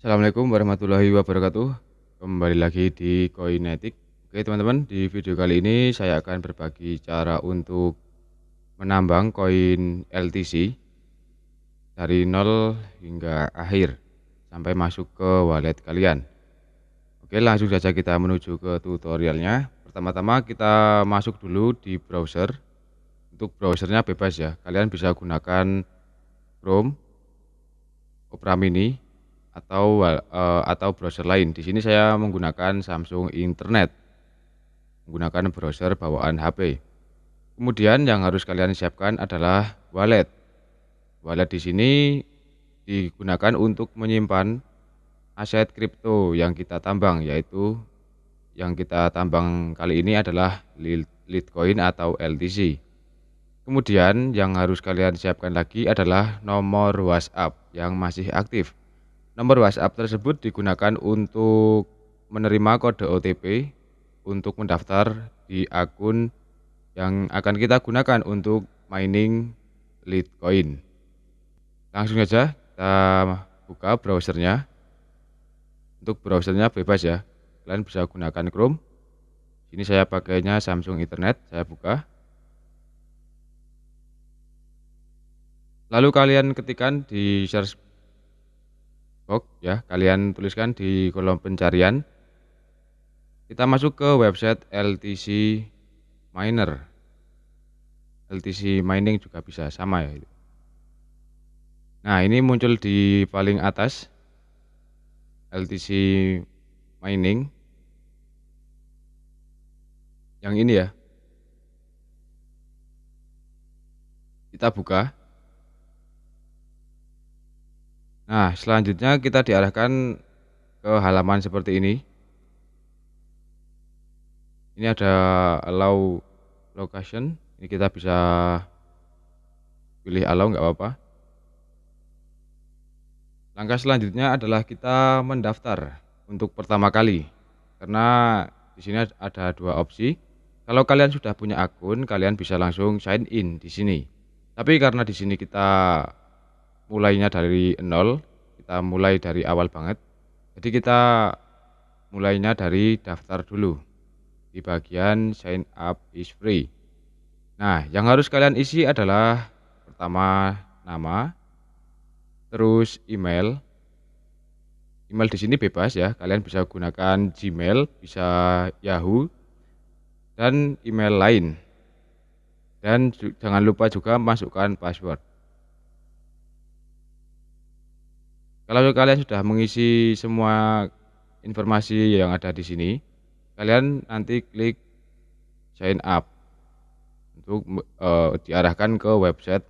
Assalamualaikum warahmatullahi wabarakatuh. Kembali lagi di Koinetik. Oke teman-teman, di video kali ini saya akan berbagi cara untuk menambang koin LTC dari nol hingga akhir sampai masuk ke wallet kalian. Oke, langsung saja kita menuju ke tutorialnya. Pertama-tama kita masuk dulu di browser. Untuk browsernya bebas ya. Kalian bisa gunakan Chrome, Opera Mini, atau browser lain. Di sini saya menggunakan Samsung Internet, menggunakan browser bawaan HP. Kemudian yang harus kalian siapkan adalah wallet. Wallet di sini digunakan untuk menyimpan aset kripto yang kita tambang, yaitu yang kita tambang kali ini adalah Litecoin atau LTC. Kemudian yang harus kalian siapkan lagi adalah nomor WhatsApp yang masih aktif. Nomor WhatsApp tersebut digunakan untuk menerima kode OTP untuk mendaftar di akun yang akan kita gunakan untuk mining Litecoin. Langsung saja kita buka browsernya. Untuk browsernya bebas ya. Kalian bisa gunakan Chrome. Sini saya pakainya Samsung Internet, saya buka. Lalu kalian ketikkan di search box ya, kalian tuliskan di kolom pencarian. Kita masuk ke website LTC Miner. LTC Mining juga bisa sama ya. Nah, ini muncul di paling atas LTC Mining. Yang ini ya. Kita buka. Nah, selanjutnya kita diarahkan ke halaman seperti ini. Ini ada allow location. Ini kita bisa pilih allow, nggak apa-apa. Langkah selanjutnya adalah kita mendaftar untuk pertama kali. Karena di sini ada dua opsi. Kalau kalian sudah punya akun, kalian bisa langsung sign in di sini. Tapi karena di sini kita mulainya dari nol, kita mulai dari awal banget. Jadi kita mulainya dari daftar dulu. Di bagian sign up is free. Nah, yang harus kalian isi adalah pertama nama, terus email. Email di sini bebas ya, kalian bisa gunakan Gmail, bisa Yahoo, dan email lain. Dan jangan lupa juga masukkan password. Kalau kalian sudah mengisi semua informasi yang ada di sini, kalian nanti klik sign up untuk diarahkan ke website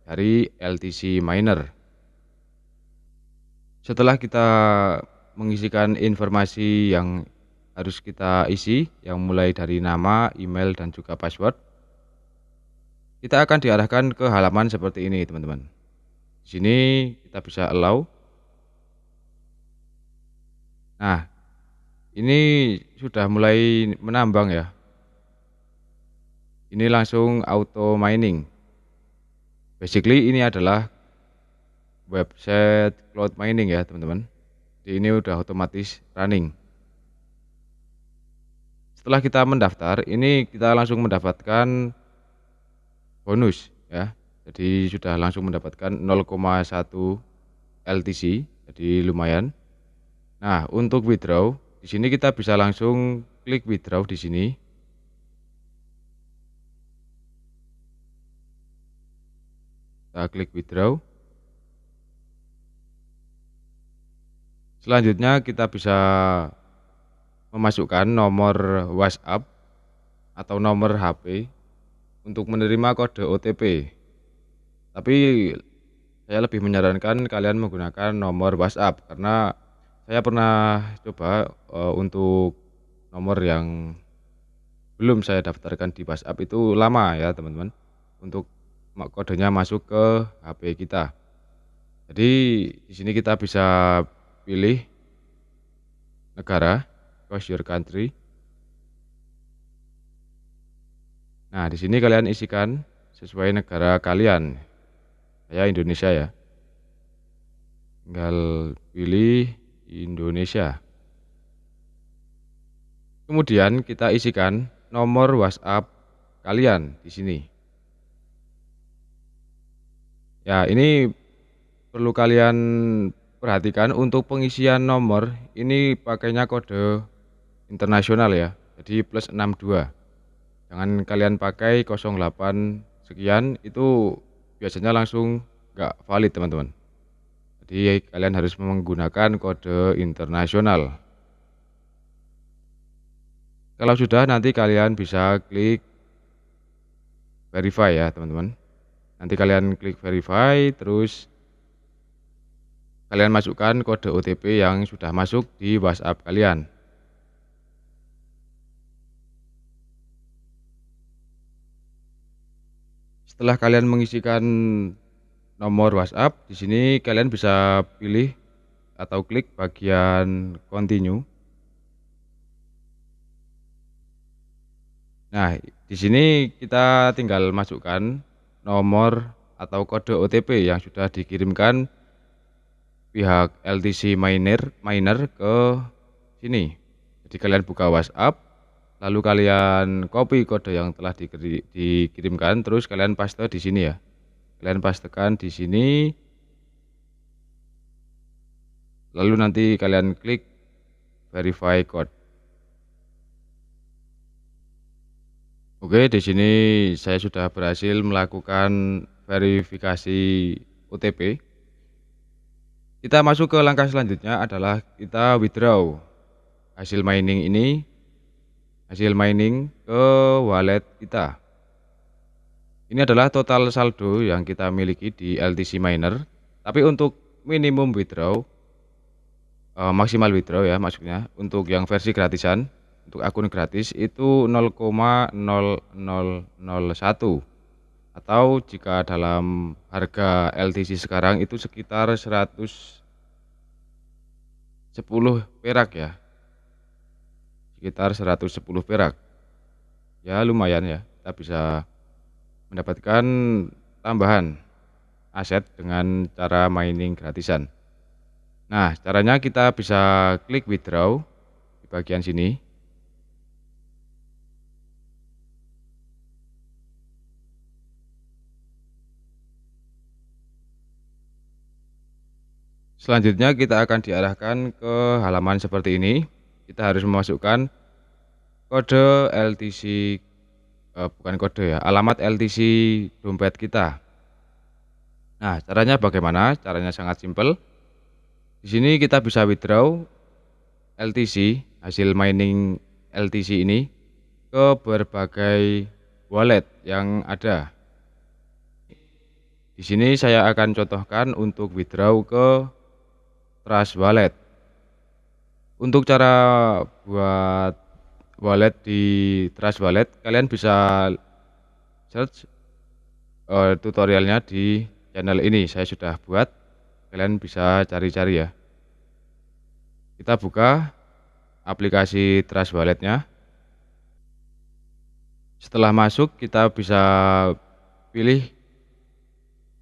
dari LTC Miner. Setelah kita mengisikan informasi yang harus kita isi, yang mulai dari nama, email, dan juga password, kita akan diarahkan ke halaman seperti ini, teman-teman. Di sini kita bisa allow. Nah, ini sudah mulai menambang ya. Ini langsung auto mining. Basically ini adalah website cloud mining ya, teman-teman. Jadi ini udah otomatis running. Setelah kita mendaftar, ini kita langsung mendapatkan bonus ya. Jadi sudah langsung mendapatkan 0,1 LTC, jadi lumayan. Nah, untuk withdraw, di sini kita bisa langsung klik withdraw di sini. Kita klik withdraw. Selanjutnya kita bisa memasukkan nomor WhatsApp atau nomor HP untuk menerima kode OTP. Tapi saya lebih menyarankan kalian menggunakan nomor WhatsApp karena saya pernah coba untuk nomor yang belum saya daftarkan di WhatsApp itu lama ya, teman-teman. Untuk kodenya masuk ke HP kita. Jadi di sini kita bisa pilih negara, choose your country. Nah, di sini kalian isikan sesuai negara kalian. Saya Indonesia ya. Tinggal pilih Indonesia. Kemudian kita isikan nomor WhatsApp kalian di sini. Ya, ini perlu kalian perhatikan untuk pengisian nomor ini pakainya kode internasional ya. Jadi +62. Jangan kalian pakai 08 sekian, itu biasanya langsung nggak valid teman-teman. Jadi kalian harus menggunakan kode internasional. Kalau sudah, nanti kalian bisa klik verify ya teman-teman. Nanti kalian klik verify, terus kalian masukkan kode OTP yang sudah masuk di WhatsApp kalian. Setelah kalian mengisikan nomor WhatsApp, di sini kalian bisa pilih atau klik bagian continue. Nah, di sini kita tinggal masukkan nomor atau kode OTP yang sudah dikirimkan pihak LTC miner ke sini. Jadi kalian buka WhatsApp, lalu kalian copy kode yang telah dikirimkan, terus kalian paste di sini ya. Kalian pastekan di sini, lalu nanti kalian klik verify code. Oke, di sini saya sudah berhasil melakukan verifikasi OTP. Kita masuk ke langkah selanjutnya adalah kita withdraw hasil mining ke wallet kita. Ini adalah total saldo yang kita miliki di LTC Miner. Tapi untuk minimum withdraw, maksimal withdraw ya maksudnya, untuk yang versi gratisan, untuk akun gratis itu 0,0001, atau jika dalam harga LTC sekarang itu sekitar 110 perak ya. Sekitar 110 perak. Ya lumayan ya, kita bisa mendapatkan tambahan aset dengan cara mining gratisan. Nah, caranya kita bisa klik withdraw di bagian sini. Selanjutnya kita akan diarahkan ke halaman seperti ini. Kita harus memasukkan kode LTC, bukan kode ya, alamat LTC dompet kita. Nah, caranya bagaimana? Caranya sangat simpel. Di sini kita bisa withdraw LTC, hasil mining LTC ini ke berbagai wallet yang ada. Di sini saya akan contohkan untuk withdraw ke Trust Wallet. Untuk cara buat wallet di Trust Wallet, kalian bisa search tutorialnya di channel ini. Saya sudah buat, kalian bisa cari-cari ya. Kita buka aplikasi Trust Walletnya. Setelah masuk, kita bisa pilih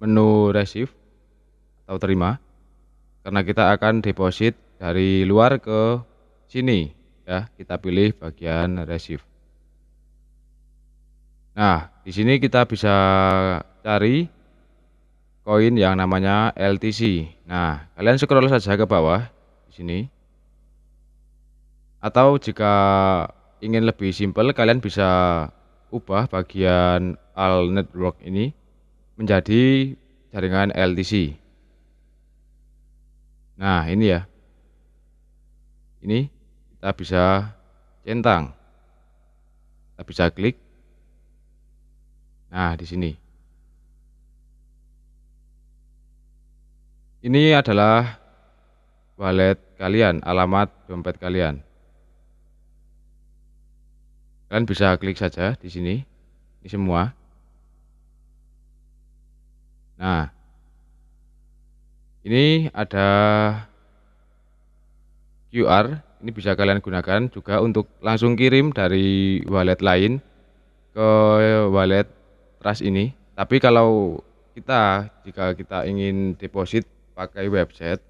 menu receive atau terima, karena kita akan deposit dari luar ke sini ya. Kita pilih bagian receive. Nah, di sini kita bisa cari koin yang namanya LTC. Nah, kalian scroll saja ke bawah di sini. Atau jika ingin lebih simpel, kalian bisa ubah bagian all network ini menjadi jaringan LTC. Nah, ini ya. Ini kita bisa centang. Kita bisa klik. Nah, di sini. Ini adalah wallet kalian, alamat dompet kalian. Kalian bisa klik saja di sini. Ini semua. Nah, ini ada QR, ini bisa kalian gunakan juga untuk langsung kirim dari wallet lain ke wallet Trust ini. Tapi kalau jika kita ingin deposit pakai website,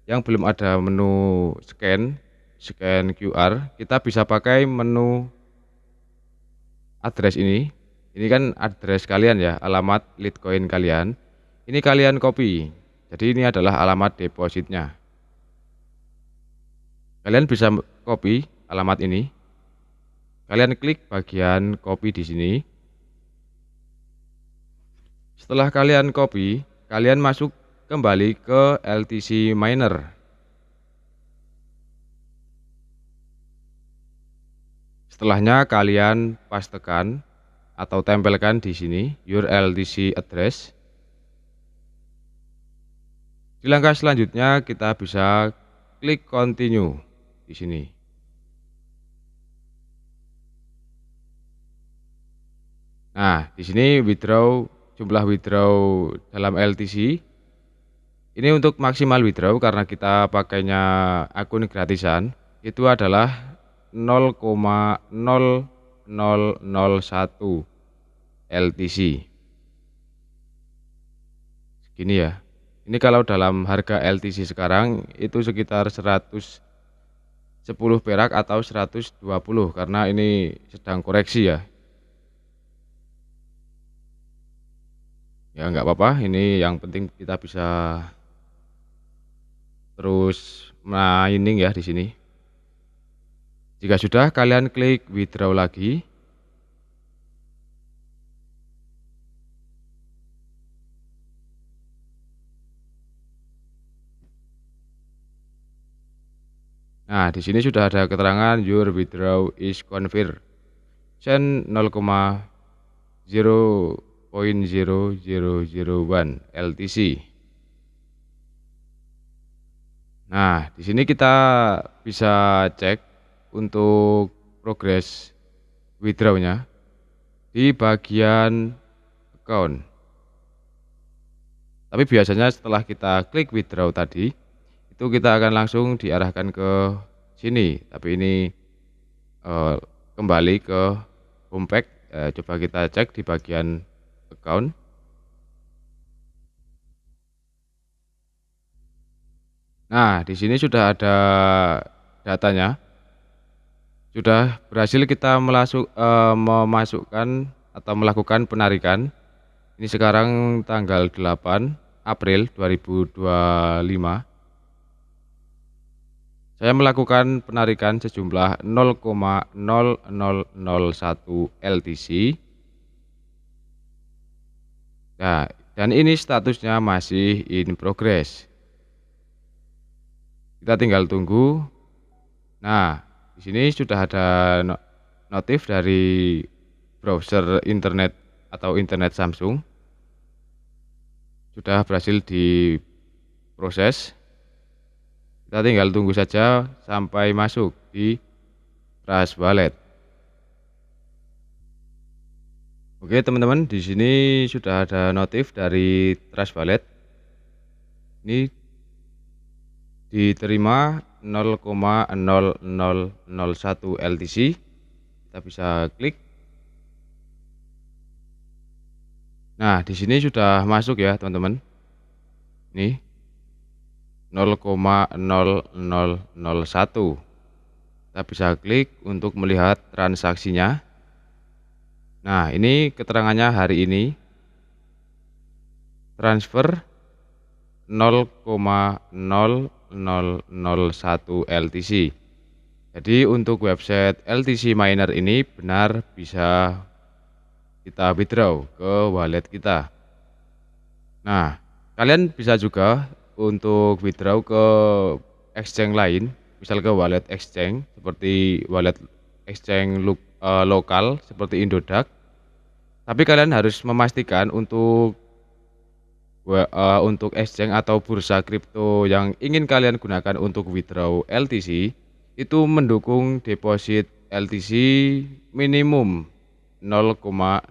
yang belum ada menu scan QR, kita bisa pakai menu address ini. Ini kan address kalian ya, alamat Litecoin kalian. Ini kalian copy. Jadi ini adalah alamat depositnya. Kalian bisa copy alamat ini. Kalian klik bagian copy di sini. Setelah kalian copy, kalian masuk kembali ke LTC Miner. Setelahnya kalian pastekan atau tempelkan di sini your LTC address. Di langkah selanjutnya kita bisa klik continue di sini. Nah, di sini jumlah withdraw dalam LTC. Ini untuk maksimal withdraw karena kita pakainya akun gratisan itu adalah 0,0001 LTC. Segini ya. Ini kalau dalam harga LTC sekarang itu sekitar 110 perak atau 120 karena ini sedang koreksi ya. Ya nggak apa-apa, ini yang penting kita bisa terus mining ya di sini. Jika sudah, kalian klik withdraw lagi. Nah, di sini sudah ada keterangan your withdraw is confirmed. Send 0,00001 LTC. Nah, di sini kita bisa cek untuk progres withdraw-nya di bagian account. Tapi biasanya setelah kita klik withdraw tadi, itu kita akan langsung diarahkan ke sini. Tapi ini kembali ke home page. Coba kita cek di bagian account. Nah, di sini sudah ada datanya. Sudah berhasil kita memasukkan atau melakukan penarikan. Ini sekarang tanggal 8 April 2025. Saya melakukan penarikan sejumlah 0,0001 LTC. Nah, dan ini statusnya masih in progress. Kita tinggal tunggu. Nah, di sini sudah ada notif dari browser internet atau internet Samsung. Sudah berhasil diproses. Kita tinggal tunggu saja sampai masuk di Trust Wallet. Oke, teman-teman, di sini sudah ada notif dari Trust Wallet. Ini diterima 0,0001 LTC. Kita bisa klik. Nah, di sini sudah masuk ya, teman-teman. Nih 0,0001. Kita bisa klik untuk melihat transaksinya. Nah, ini keterangannya hari ini. Transfer 0,0001 LTC. Jadi untuk website LTC Miner ini benar bisa kita withdraw ke wallet kita. Nah, kalian bisa juga untuk withdraw ke exchange lain, misal ke wallet exchange seperti wallet exchange lokal seperti Indodax. Tapi kalian harus memastikan untuk exchange atau bursa kripto yang ingin kalian gunakan untuk withdraw LTC itu mendukung deposit LTC minimum 0,0001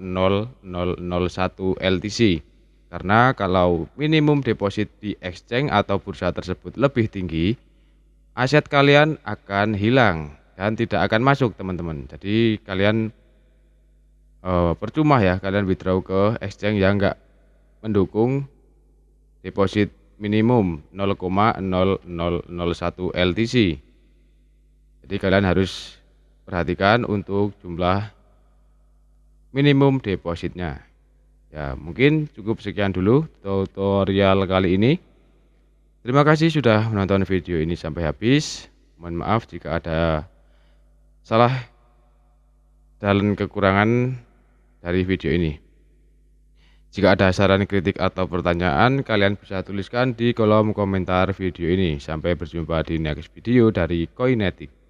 LTC. Karena kalau minimum deposit di exchange atau bursa tersebut lebih tinggi, aset kalian akan hilang dan tidak akan masuk, teman-teman. Jadi kalian percuma ya kalian withdraw ke exchange yang enggak mendukung deposit minimum 0,0001 LTC. Jadi kalian harus perhatikan untuk jumlah minimum depositnya. Ya, mungkin cukup sekian dulu tutorial kali ini. Terima kasih sudah menonton video ini sampai habis. Mohon maaf jika ada salah dan kekurangan dari video ini. Jika ada saran, kritik, atau pertanyaan, kalian bisa tuliskan di kolom komentar video ini. Sampai berjumpa di next video dari Koinetik.